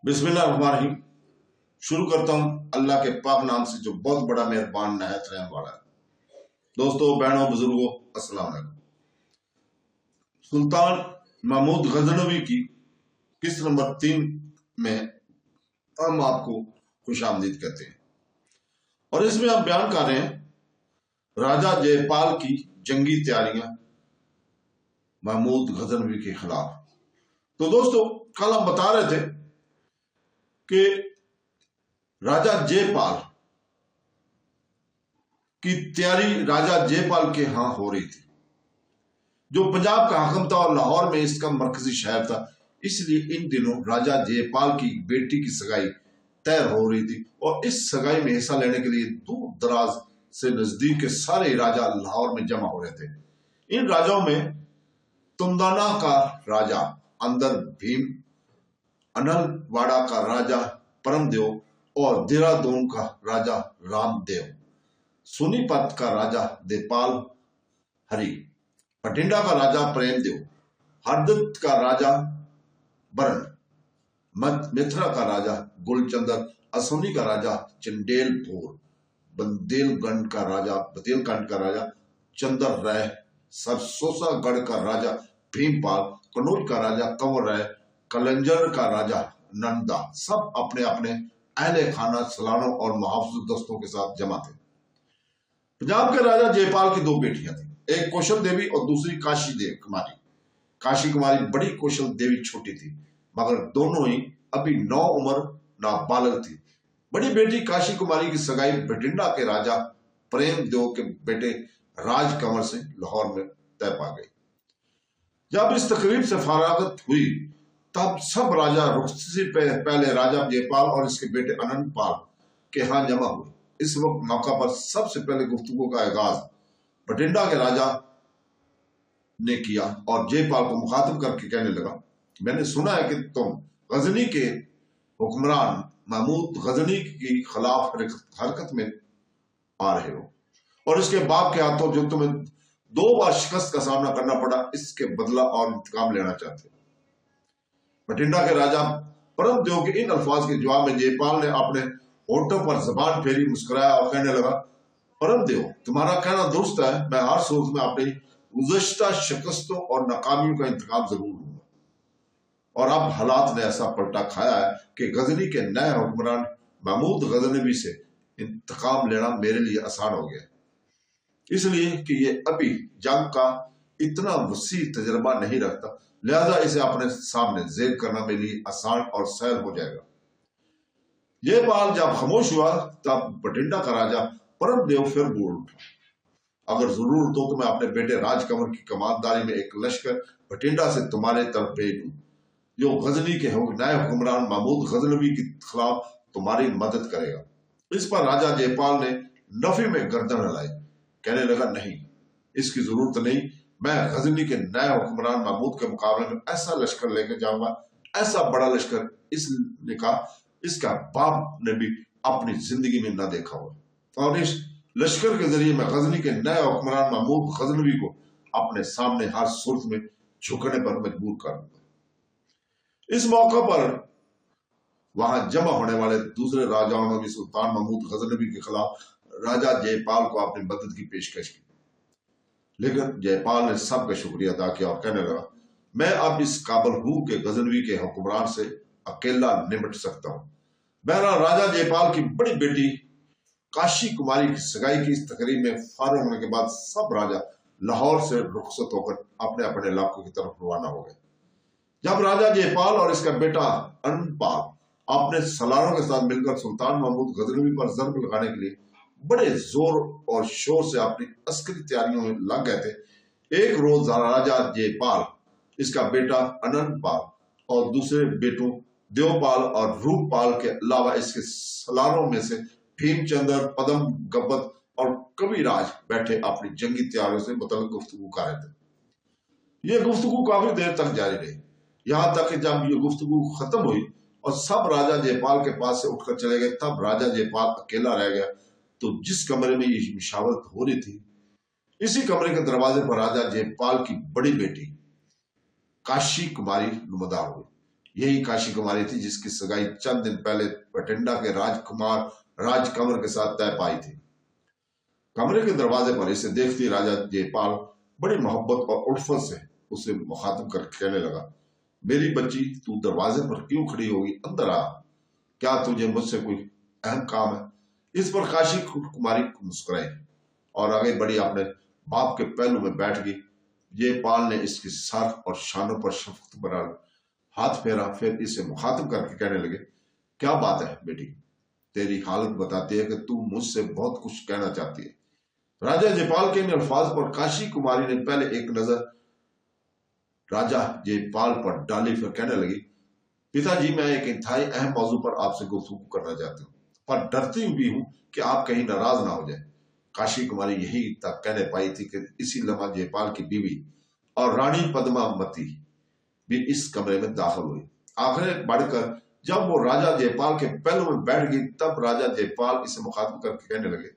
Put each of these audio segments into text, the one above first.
बिस्मिल्लाहिर्रहमानिर्रहीम। शुरू करता हूँ अल्लाह के पाक नाम से जो बहुत बड़ा मेहरबान नहायत रहम वाला है। दोस्तों, बहनों, बुजुर्गों, अस्सलाम वालेकुम। सुल्तान महमूद गजनवी की किस्त नंबर 3 में हम आपको खुशामदीद कहते हैं और इसमें हम बयान कर रहे हैं राजा जयपाल की जंगी तैयारियां महमूद गजनवी के खिलाफ। तो दोस्तों, कल हम बता रहे थे कि राजा जयपाल की तैयारी राजा जयपाल के यहां हो रही थी, जो पंजाब का हाकम था और लाहौर में इसका मरकजी शहर था। इसलिए इन दिनों राजा जयपाल की बेटी की सगाई तय हो रही थी और इस सगाई में हिस्सा लेने के लिए दूर दराज से नजदीक के सारे राजा लाहौर में जमा हो रहे थे। इन राजाओं में तुंदाना का राजा अंदर भीम, अनलवाड़ा का राजा परमदेव और देहरादून का राजा रामदेव, सोनीपत का राजा देपाल हरि, बठिंडा का राजा प्रेमदेव, हरदत्त का राजा बरन, मिथिला का राजा गुलचंदर, असोनी का राजा चंडेलपुर, बंदेलखंड का राजा चंदर राय, सरसोसागढ़ का राजा भीमपाल, कनौज का राजा कंवर राय, कलंजर का राजा नंदा, सब अपने अपने अहले खाना सलानों और मुहाफिज दस्तों के साथ जमा थे। पंजाब के राजा जयपाल की 2 बेटियां थी, एक कौशल देवी और दूसरी काशी देव कुमारी। काशी कुमारी बड़ी, कौशल देवी छोटी थी, मगर दोनों ही अभी 9 उम्र नाबालग थी। बड़ी बेटी काशी कुमारी की सगाई बठिंडा के राजा प्रेमदेव के बेटे राज कंवर से लाहौर में तय पा गई। जब इस तकरीब से फरागत हुई तब सब राजा रुखसती से पहले राजा जयपाल और इसके बेटे अनंतपाल के यहाँ जमा हुए। इस वक्त मौका पर सबसे पहले गुफ्तगू का आगाज बठिंडा के राजा ने किया और जयपाल को मुखातिब करके कहने लगा, मैंने सुना है कि तुम गजनी के हुक्मरान महमूद गजनी की खिलाफ हरकत में आ रहे हो और इसके बाप के हाथों जो तुम्हें 2 बार शिकस्त का सामना करना पड़ा, इसके बदला और इंतकाम लेना चाहते हो। बठिंडा के राजा परमदेव के इन अल्फाज के जवाब में जयपाल ने अपने होठों पर जबान फेरी, मुस्कुराया और कहने लगा, परमदेव, तुम्हारा कहना दुरुस्त है। मैं हर सूरत में अपनी गुज़श्ता शिकस्तों और नाकामियों का इंतकाम जरूर लूंगा। और अब हालात ने ऐसा पलटा खाया है कि गजनी के नए हुक्मरान महमूद गजनवी से इंतकाम लेना मेरे लिए आसान हो गया, इसलिए कि ये अभी जंग का इतना वसी तजर्बा नहीं रखता, लिहाजा इसे अपने सामने ज़ेब करना मेरे लिए आसान और सहल हो जाएगा। जयपाल जब खामोश हुआ तब बठिंडा का राजा परमदेव फिर बोल उठा, अगर जरूरत हो तो मैं अपने बेटे राजकंवर की कमानदारी में एक लश्कर बठिंडा से तुम्हारे तरफ भेज दूं, जो गजनी के नए हुक्मरान महमूद गजनवी के खिलाफ तुम्हारी मदद करेगा। इस पर राजा जयपाल ने नफी में गर्दन हिलाई, कहने लगा, नहीं, इसकी जरूरत नहीं। मैं गजनी के नए हुक्मरान महमूद के मुकाबले में ऐसा लश्कर लेकर जाऊंगा, ऐसा बड़ा लश्कर इसने कहा इसका बाप ने भी अपनी जिंदगी में न देखा हो, और इस लश्कर के जरिए मैं गजनी के नए हुक्मरान महमूद गजनवी को अपने सामने हर सूरत में झुकने पर मजबूर कर दूंगा। इस मौका पर वहां जमा होने वाले दूसरे राजाओं ने भी सुल्तान महमूद गजनवी के खिलाफ राजा जयपाल को अपनी मदद की पेशकश की, लेकिन जयपाल ने सबका शुक्रिया अदा किया और कहने लगा, मैं अब इस काबिल हूं कि गजनवी के हुक्मरान से अकेला निपट सकता हूं। बहरहाल राजा जयपाल की बड़ी बेटी काशी कुमारी की सगाई की इस तकरीब में फारिग होने के बाद सब राजा लाहौर से रुखसत होकर अपने अपने इलाकों की तरफ रवाना हो गए। जब राजा जयपाल और इसका बेटा अनंतपाल अपने सलारों के साथ मिलकर सुल्तान महमूद गजनवी पर जर्ब लगाने के लिए बड़े जोर और शोर से अपनी अस्करी तैयारियों में लग गए थे, एक रोज राजा जयपाल, इसका बेटा अनंतपाल और दूसरे बेटों देवपाल और रूपपाल के अलावा इसके सलारों में से भीमचंद्र, पदम गब्बत और कविराज बैठे अपनी जंगी तैयारियों से मुतल्लिक गुफ्तगू कर रहे थे। यह गुफ्तगू काफी देर तक जारी रही, यहां तक कि जब यह गुफ्तगू खत्म हुई और सब राजा जयपाल के पास से उठकर चले गए, तब राजा जयपाल अकेला रह गया। तो जिस कमरे में ये मुशावरत हो रही थी, इसी कमरे के दरवाजे पर राजा जयपाल की बड़ी बेटी काशी कुमारी नुमादार हुई। यही काशी कुमारी थी जिसकी सगाई चंद दिन पहले बठिंडा के राजकुमार राजकमर के साथ तय पाई थी। कमरे के दरवाजे पर इसे देखती राजा जयपाल बड़ी मोहब्बत और उल्फत से उसे मुखातिब कर कहने लगा, मेरी बच्ची, तू दरवाजे पर क्यों खड़ी होगी? अंदर आ, क्या तुझे मुझसे कोई अहम काम है? इस पर काशी कुमारी मुस्कुराई और आगे बढ़ी, अपने बाप के पहलू में बैठ गई। जयपाल ने इसकी सर और शानों पर शफकत भरा हाथ फेरा, फिर इसे मुखातिब करके कहने लगे, क्या बात है बेटी, तेरी हालत बताती है कि तू मुझसे बहुत कुछ कहना चाहती है। राजा जयपाल के इन अल्फाज पर काशी कुमारी ने पहले एक नजर राजा जयपाल पर डाली, फिर कहने लगी, पिताजी, मैं एक इंतहाई अहम मौजू पर आपसे गुफ्तगू करना चाहती हूँ, पर डरती भी हूँ कि आप कहीं नाराज ना हो जाए। काशी कुमारी यही तक कहने पाई थी कि इसी लम्हा जयपाल की बीवी और रानी पद्मावती भी इस कमरे में दाखिल हुई। आखिर बढ़कर जब वो राजा जयपाल के पहलू में बैठ गई, तब राजा जयपाल इसे मुखातिब करके कहने लगे,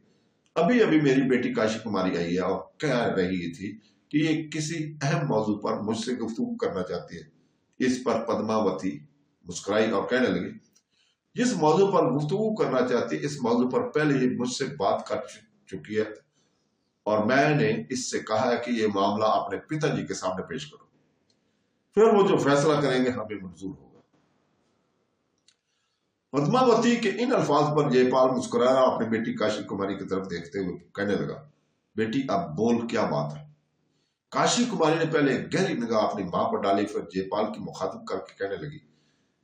अभी अभी मेरी बेटी काशी कुमारी आई है और कह रही थी कि ये किसी अहम मौजू पर मुझसे गुफ्तगू करना चाहती है। इस पर पद्मावती मुस्कुराई और कहने लगी, जिस मौजू पर गुफ्तगू करना चाहती है, इस मौजू पर पहले ही मुझसे बात कर चुकी है और मैंने इससे कहा है कि ये मामला अपने पिताजी के सामने पेश करो, फिर वो जो फैसला करेंगे हमें मंजूर होगा। पद्मावती के इन अल्फाज पर जयपाल मुस्कुराया, अपनी बेटी काशी कुमारी की तरफ देखते हुए कहने लगा, बेटी अब बोल, क्या बात है? काशी कुमारी ने पहले गहरी निगाह अपनी मां पर डाली, फिर जयपाल की मुखातिब करके कहने लगी,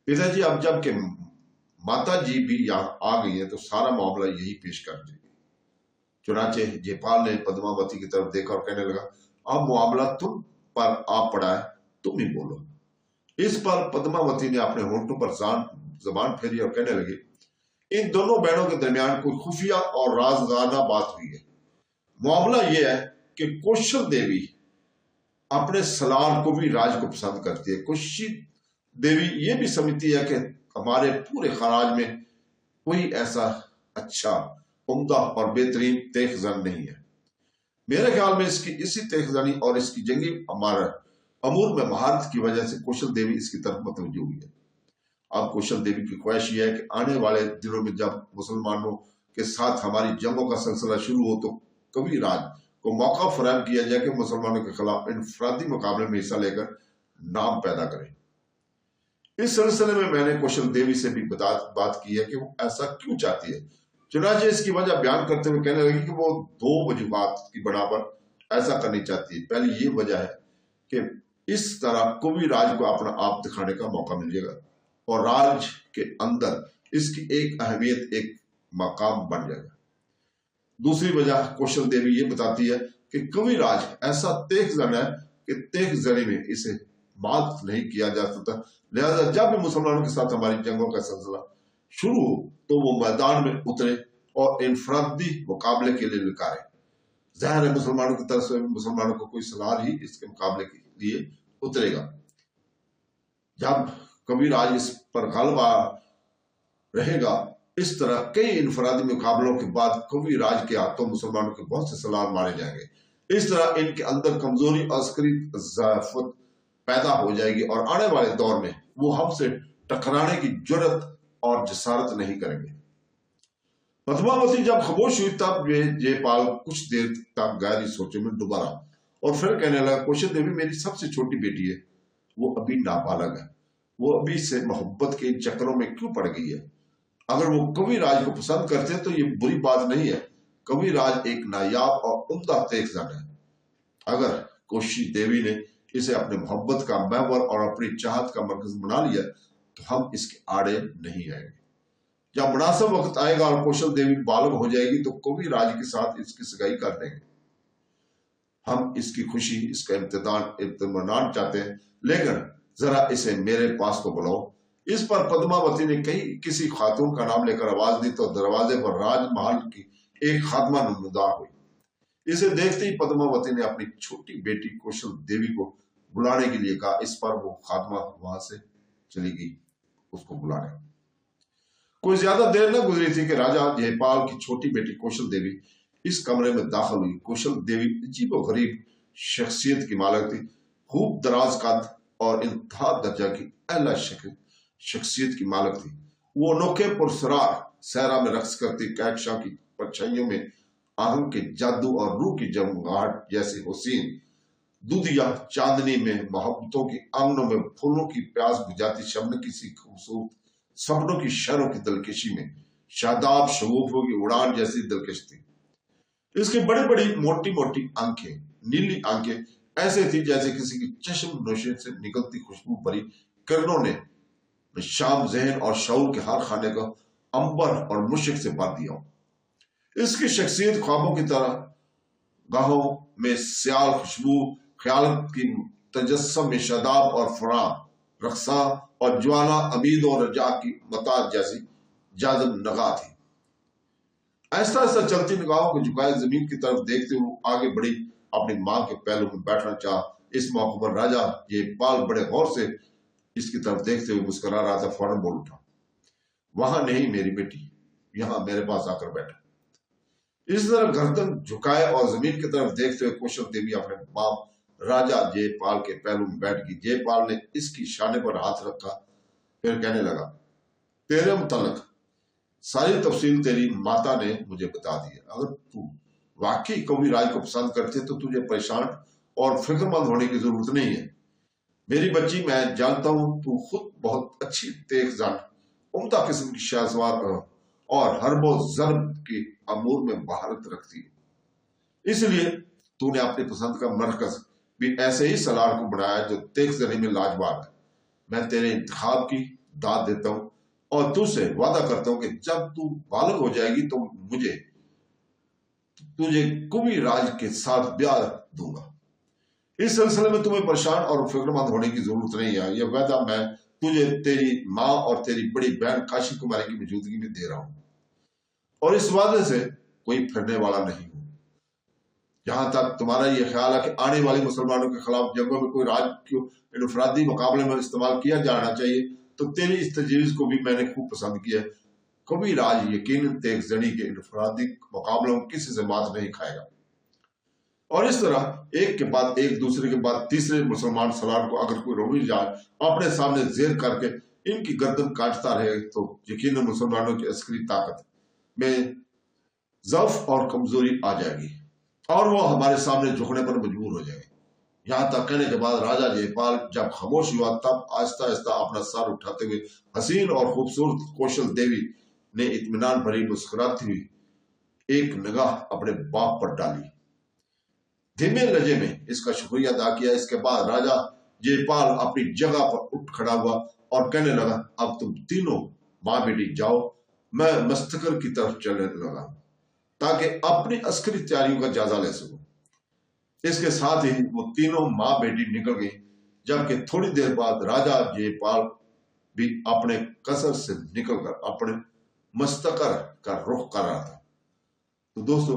पिताजी, अब जब के माता जी भी यहाँ आ गई है तो सारा मामला यही पेश कर देगी। चुनाचे जयपाल ने पद्मावती की तरफ देखा और कहने लगा, अब मामला तुम पर आ पड़ा है, तुम ही बोलो। इस पर पद्मावती ने अपने होंठों पर जबान फेरी और कहने लगी, इन दोनों बहनों के दरमियान कोई खुफिया और राजगाना बात हुई है। मामला यह है कि कौशल देवी अपने सलार को भी राज को पसंद करती है। कौशल देवी ये भी समझती है कि हमारे पूरे खराज में कोई ऐसा अच्छा, उम्दा और बेहतरीन तेखजन नहीं है। मेरे ख्याल में इसकी इसी तेखजनी और इसकी जंगी अमूर में महारत की वजह से कौशल देवी इसकी तरफ मतवज्जो हुई है। अब कौशल देवी की ख्वाहिश यह है कि आने वाले दिनों में जब मुसलमानों के साथ हमारी जंगों का सिलसिला शुरू हो तो कभी राज को मौका फराहम किया जाए कि मुसलमानों के खिलाफ इनफरादी मुकाबले में हिस्सा लेकर नाम पैदा करें। इस सिलसिले में मैंने कौशल देवी से भी बात की है कि वो ऐसा क्यों चाहती है। चुनाचे इसकी वजह बयान करते हुए कहने लगी कि वो दो वजूहात की बना पर ऐसा करनी चाहती है। पहली ये वजह है कि इस तरह कवि राज को अपना आप दिखाने का मौका मिल जाएगा और राज के अंदर इसकी एक अहमियत, एक मकाम बन जाएगा। दूसरी वजह कौशल देवी ये बताती है कि कवि राज ऐसा तेखजन है कि तेखजनी में इसे बात नहीं किया जा सकता, लिहाजा जब भी मुसलमानों के साथ हमारी जंगों का सिलसिला शुरू हो तो वो मैदान में उतरे और इनफरादी मुकाबले के लिए ललकारे। जाहिर है मुसलमानों की तरफ से मुसलमानों को कोई सलार ही इसके मुकाबले के लिए उतरेगा। जब कबीर आज इस पर गलबा रहेगा, इस तरह कई इनफरादी मुकाबलों के बाद कवि राज के हाथों मुसलमानों के बहुत से सलार मारे जाएंगे। इस तरह इनके अंदर कमजोरी और अस्करी ज़ाफ़त पैदा हो जाएगी और आने वाले दौर में वो हमसे टकराने की जुर्रत और जसारत नहीं करेंगे। पद्मावती जब खामोश हुई तब जयपाल कुछ देर तक गहरी सोचों में डूबा रहा और फिर कहने लगा, कौशल देवी मेरी सबसे छोटी बेटी है, वो अभी नाबालग है, वो अभी से मोहब्बत के इन चक्करों में क्यों पड़ गई है। अगर वो कवि राज को पसंद करते हैं तो ये बुरी बात नहीं है। कवि राज एक नायाब और उम्दा तेखजन है। अगर कौशल देवी ने इसे अपने मोहब्बत का महवर और अपनी चाहत का मरकज बना लिया तो हम इसके आड़े नहीं आएंगे। जब मुनासिब वक्त आएगा और कौशल देवी बालग हो जाएगी तो कवि राज के साथ इसकी सगाई कर देंगे। हम इसकी खुशी, इसका इत्मीनान चाहते हैं, लेकिन जरा इसे मेरे पास तो बुलाओ। इस पर पद्मावती ने किसी खातून का नाम लेकर आवाज दी तो दरवाजे पर राजमहल की एक खादमा नमदार हुई। इसे देखते ही पद्मावती ने अपनी छोटी बेटी कौशल देवी को बुलाने के लिए कहा। इस पर वो खादमा वहां से चली गई उसको बुलाने। कोई ज्यादा देर न गुजरी थी कि राजा जयपाल की छोटी बेटी कौशल देवी इस कमरे में दाखिल हुई। कौशल देवी अजीब और गरीब शख्सियत की मालिक थी। खूब दराज कद और इंतहा दर्जा की अहला शक्ल शख्सियत की मालक थी। वो अनोखे पुरस्रार सहरा में रक्स करती कहकशां की परछाइयों में आहंग के जादू और रूह की जमगाहट जैसी हुसीन, दूधिया चांदनी में मोहब्बतों की आंगनों में फूलों की प्यास बुझाती शबनम की सी खूबसूरत सपनों की शहरों की दिलकशी में शादाब शगुफों की उड़ान जैसी दिलकश थी। इसकी बड़ी बड़ी मोटी मोटी आंखें, नीली आंखें ऐसे थी जैसे किसी की चश्म नोशे से निकलती खुशबू भरी किरणों ने शाम जहन और शऊर के हर खाने को अंबर और मुश्क से भर दिया। इसकी शख्सियत ख्वाबों की तरह गाहों में सियाल खुशबू, ख्याल की तजस्सम में शदाब और फराम रक्सा और ज्वाला अमीद और रजा की मताज जैसी जाजब नगा थी। ऐसा ऐसा चलती निगाहों को झुकाए जमीन की तरफ देखते हुए आगे बढ़ी, अपनी मां के पहलू में बैठना चाह। इस मौके पर राजा ये पाल बड़े गौर से इसकी तरफ देखते हुए मुस्कुरा रहा था। फौरन बोल उठा, वहां नहीं मेरी बेटी, यहां मेरे पास आकर बैठा। इस तरह गर्दन झुकाए और जमीन की तरफ देखते हुए कौशल देवी अपने बाप राजा जयपाल के पहलू में बैठ गई। जयपाल ने इसकी शाने पर हाथ रखा, फिर कहने लगा, तेरे मुतल्लिक सारी तफसील तेरी माता ने मुझे बता दी है। अगर तू वाकई कवि राज को पसंद करते तो तुझे परेशान और फिक्रमंद होने की जरूरत नहीं है। मेरी बच्ची, मैं जानता हूं तू खुद बहुत अच्छी तेज जान उम्दा किस्म की शाहसवार और हरबो जर्ब की अमूर में महारत रखती है। इसलिए तूने अपनी पसंद का मरकज भी ऐसे ही सलार को बनाया जो तेज जनी में लाजवाब है। मैं तेरे इंतखाब की दाद देता हूं और तुझसे वादा करता हूं कि जब तू बालग हो जाएगी तो तुझे कुबी राज के साथ ब्याह दूंगा। इस सिलसिले में तुम्हें परेशान और फिक्रमंद होने की जरूरत नहीं है। यह वादा मैं तुझे तेरी माँ और तेरी बड़ी बहन काशी कुमारी की मौजूदगी में दे रहा हूं, और इस वादे से कोई फिरने वाला नहीं हूं। जहां तक तुम्हारा यह ख्याल है कि आने वाले मुसलमानों के खिलाफ जंगों में कोई राज को इनफरादी मुकाबले में इस्तेमाल किया जाना चाहिए, तो तेरी इस तजवीज को भी मैंने खूब पसंद किया। कभी राज यकीनन तेज जनी के इनफरादी मुकाबलों में किसी से मात नहीं खाएगा। और इस तरह एक के बाद एक, दूसरे के बाद तीसरे मुसलमान सलार को अगर कोई रोमी जाए अपने सामने जेर करके इनकी गर्दन काटता रहे तो यकीनन मुसलमानों की अस्करी ताकत में ज़ौफ और कमजोरी आ जाएगी और वो हमारे सामने झुकने पर मजबूर हो जाएंगे। यहाँ तक कहने के बाद राजा जयपाल जब खामोश हुआ तब आहिस्ता आहिस्ता अपना सर उठाते हुए हसीन और खूबसूरत कौशल देवी ने इत्मीनान भरी मुस्कुराती हुई एक निगाह अपने बाप पर डाली। धीमे लहजे में इसका शुक्रिया अदा किया। इसके बाद राजा जयपाल अपनी जगह पर उठ खड़ा हुआ और कहने लगा, अब तुम तीनों माँ बेटी जाओ, मैं मस्तकर की तरफ चलने लगा ताकि अपनी अस्करी तैयारियों का जायजा ले सकूं। इसके साथ ही वो तीनों माँ बेटी निकल गई, जबकि थोड़ी देर बाद राजा जयपाल भी अपने कसर से निकलकर अपने मस्तकर का रुख कर रहा था। तो दोस्तों,